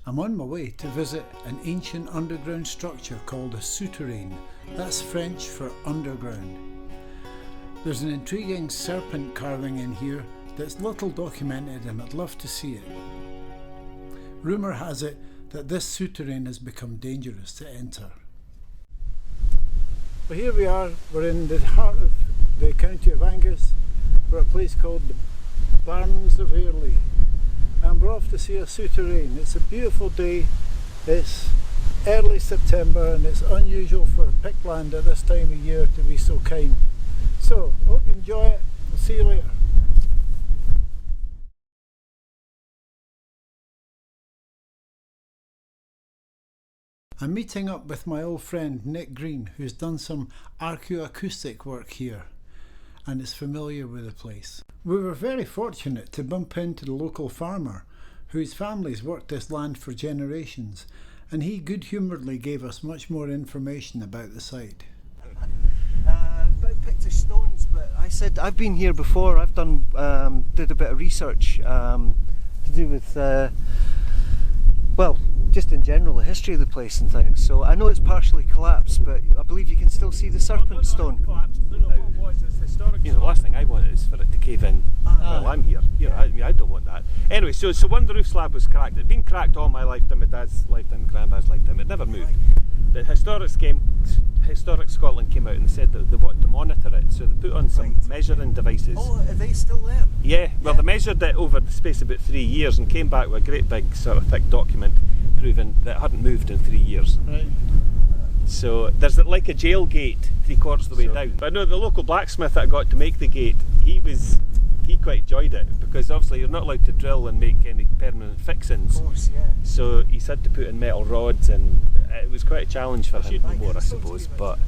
I'm on my way to visit an ancient underground structure called a souterrain. That's French for underground. There's an intriguing serpent carving in here that's little documented, and I'd love to see it. Rumour has it that this souterrain has become dangerous to enter. Well, here we are, we're in the heart of the county of Angus. We're at a place called the Barns of Airlie, and we're off to see a souterrain. It's a beautiful day, it's early September, and it's unusual for Pickland at this time of year to be so kind. So, I hope you enjoy it. We'll see you later. I'm meeting up with my old friend Nick Green, who's done some archaeoacoustic work here and is familiar with the place. We were very fortunate to bump into the local farmer whose family's worked this land for generations, and he good-humouredly gave us much more information about the site. About Pictish stones, but I said I've been here before. I've done did a bit of research to do with well, just in general the history of the place and things. So I know it's partially collapsed, but I believe you can still see the serpent stone. You know, the last thing I want is for it to cave in while I'm here. You know, I don't want that. Anyway, so one of the roof slab was cracked. It'd been cracked all my lifetime, my dad's lifetime, granddad's lifetime. It never moved. The Historic Scotland came out and said that they wanted to monitor it, so they put on some measuring devices. Oh, are they still there? Yeah, well, they measured it over the space of about 3 years and came back with a great big sort of thick document proving that it hadn't moved in 3 years. Right. So there's like a jail gate 3/4 of the way down. But I know the local blacksmith that I got to make the gate, he quite enjoyed it, because obviously you're not allowed to drill and make any permanent fixings. Of course, yeah. So he's had to put in metal rods, and it was quite a challenge for him more, I suppose. But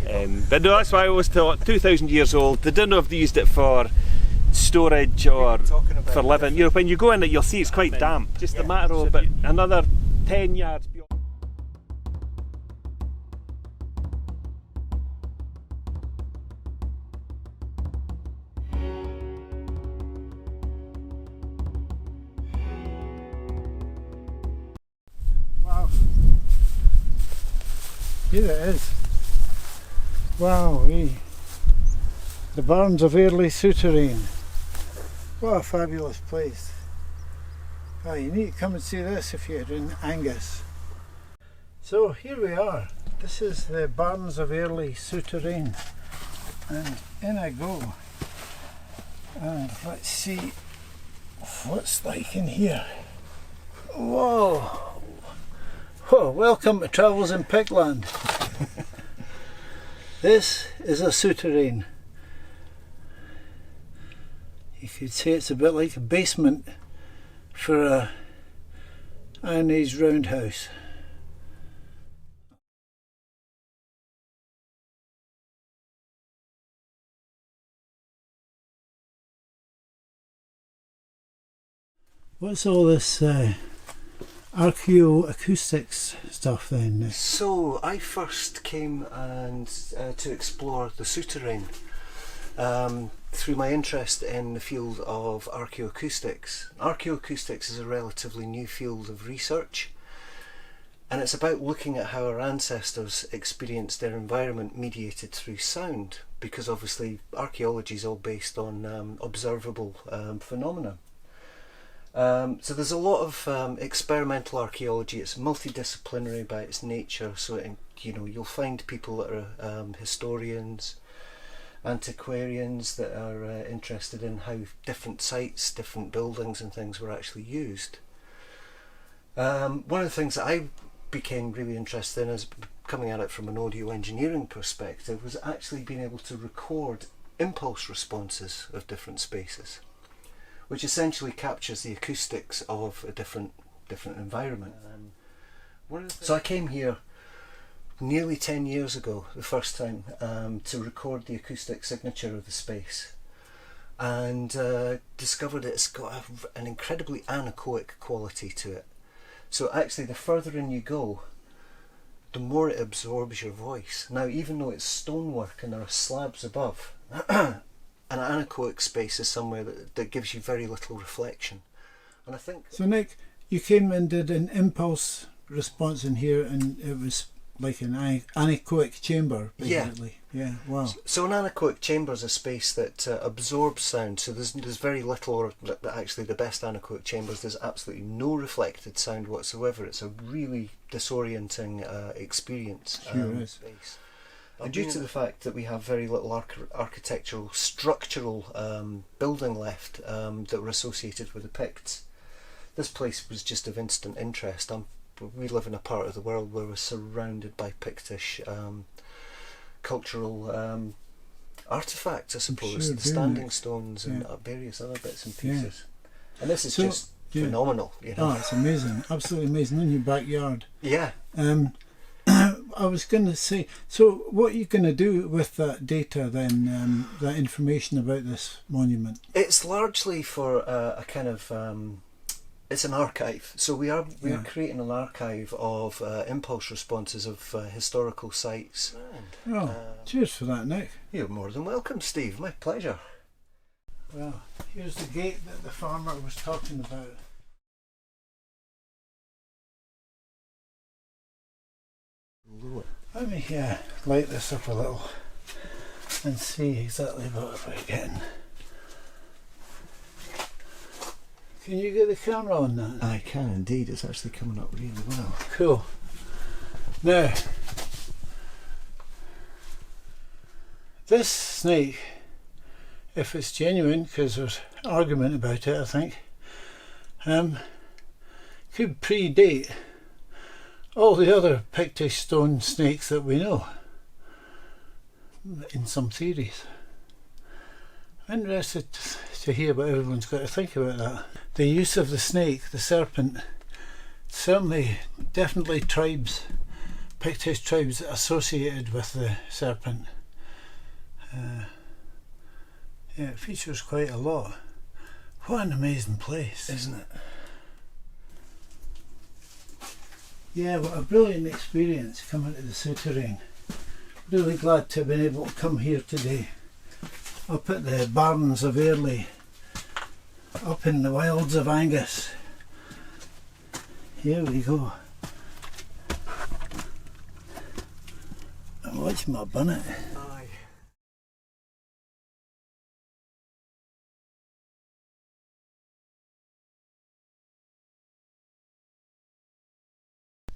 no, that's why I always tell 2,000 years old. They don't know if they used it for storage or for living. You know, when you go in it, you'll see it's quite damp. Just a matter of about another 10 yards beyond. Wow. Here it is. Wow, the Barns of Airlie souterrain. What a fabulous place. Oh, you need to come and see this if you're in Angus. So here we are. This is the Barns of Airlie souterrain, and in I go. And let's see what's like in here. Whoa! Whoa! Welcome to Travels in Pickland. This is a souterrain. You could say it's a bit like a basement for a Iron Age roundhouse. What's all this archaeoacoustics stuff then? So I first came and to explore the souterrain through my interest in the field of archaeoacoustics. Archaeoacoustics is a relatively new field of research, and it's about looking at how our ancestors experienced their environment mediated through sound, because obviously archaeology is all based on observable phenomena. So there's a lot of experimental archaeology. It's multidisciplinary by its nature, so you'll find people that are historians, antiquarians that are interested in how different sites, different buildings and things were actually used. One of the things that I became really interested in, is coming at it from an audio engineering perspective, was actually being able to record impulse responses of different spaces, which essentially captures the acoustics of a different environment. So I came here nearly 10 years ago, the first time, to record the acoustic signature of the space, and discovered it's got an incredibly anechoic quality to it. So actually the further in you go, the more it absorbs your voice. Now, even though it's stonework and there are slabs above, an anechoic space is somewhere that gives you very little reflection. And I think... So Nick, You came and did an impulse response in here, and it was like an anechoic chamber, basically. Yeah. Wow. So an anechoic chamber is a space that absorbs sound. So there's very little, or actually the best anechoic chambers, there's absolutely no reflected sound whatsoever. It's a really disorienting experience. Sure is. Space. And due to the fact that we have very little architectural, structural building left that were associated with the Picts, this place was just of instant interest. We live in a part of the world where we're surrounded by Pictish cultural artefacts, I suppose, Sure, the standing stones and various other bits and pieces. And this is just phenomenal, you know. Oh, it's amazing, absolutely amazing, in your backyard. Yeah. I was going to say, so what are you going to do with that data then, that information about this monument? It's largely for a kind of, it's an archive. So we are creating an archive of impulse responses of historical sites. Oh, cheers for that, Nick. You're more than welcome, Steve. My pleasure. Well, here's the gate that the farmer was talking about. Let me light this up a little and see exactly what we're getting. Can you get the camera on that? I can indeed. It's actually coming up really well. Cool. Now, this snake, if it's genuine, because there's argument about it, I think, could predate all the other Pictish stone snakes that we know, in some theories. I'm interested to hear what everyone's got to think about that. The use of the snake, the serpent, certainly, definitely Pictish tribes associated with the serpent. It features quite a lot. What an amazing place, isn't it? Yeah, what a brilliant experience coming to the Souterrain. Really glad to have been able to come here today, up at the Barns of Airlie, up in the wilds of Angus. Here we go. And watch my bonnet. Aye.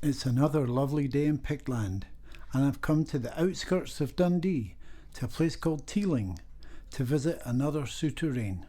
It's another lovely day in Pictland, and I've come to the outskirts of Dundee, to a place called Teeling, to visit another Souterrain.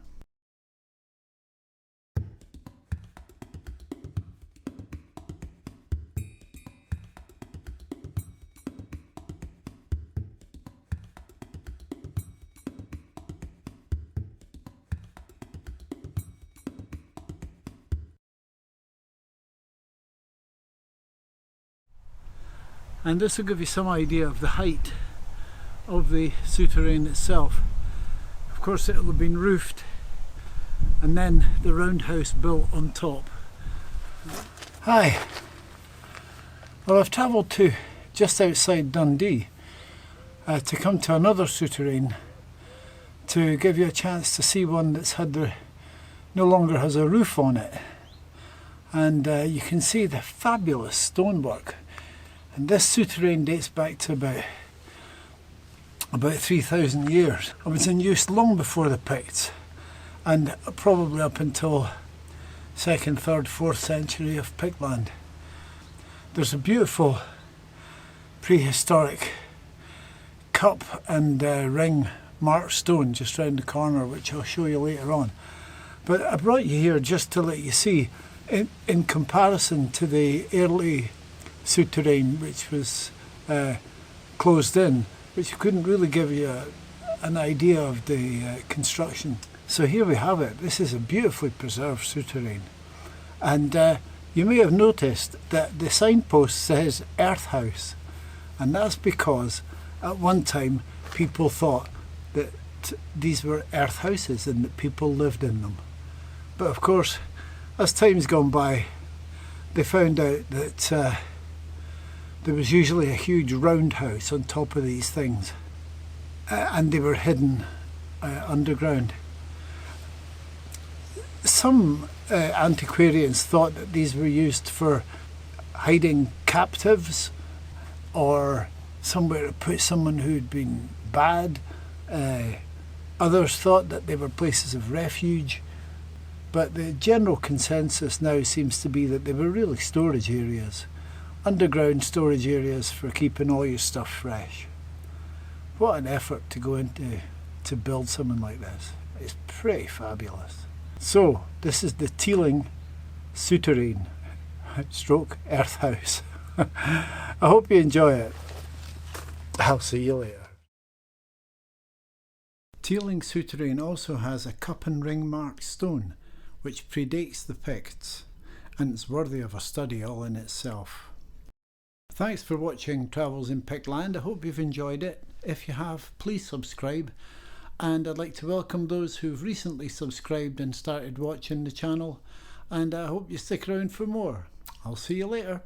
And this will give you some idea of the height of the Souterrain itself. Of course, it will have been roofed and then the roundhouse built on top. Hi. Well, I've travelled to just outside Dundee to come to another Souterrain, to give you a chance to see one that's no longer has a roof on it. And you can see the fabulous stonework. And this Souterrain dates back to about 3,000 years. It was in use long before the Picts, and probably up until 2nd, 3rd, 4th century of Pictland. There's a beautiful prehistoric cup and ring marked stone just round the corner, which I'll show you later on. But I brought you here just to let you see, in comparison to the early Souterrain, which was closed in, which couldn't really give you an idea of the construction. So here we have it. This is a beautifully preserved Souterrain, and you may have noticed that the signpost says Earth House, and that's because at one time people thought that these were earth houses and that people lived in them. But of course, as time's gone by, they found out that there was usually a huge roundhouse on top of these things, and they were hidden underground. Some antiquarians thought that these were used for hiding captives or somewhere to put someone who'd been bad. Others thought that they were places of refuge. But the general consensus now seems to be that they were really storage areas. Underground storage areas for keeping all your stuff fresh. What an effort to go into to build something like this. It's pretty fabulous. So, this is the Teeling Souterrain stroke Earth House. I hope you enjoy it. I'll see you later. Teeling Souterrain also has a cup and ring marked stone, which predates the Picts, and it's worthy of a study all in itself. Thanks for watching Travels in Pictland. I hope you've enjoyed it. If you have, please subscribe, and I'd like to welcome those who've recently subscribed and started watching the channel, and I hope you stick around for more. I'll see you later.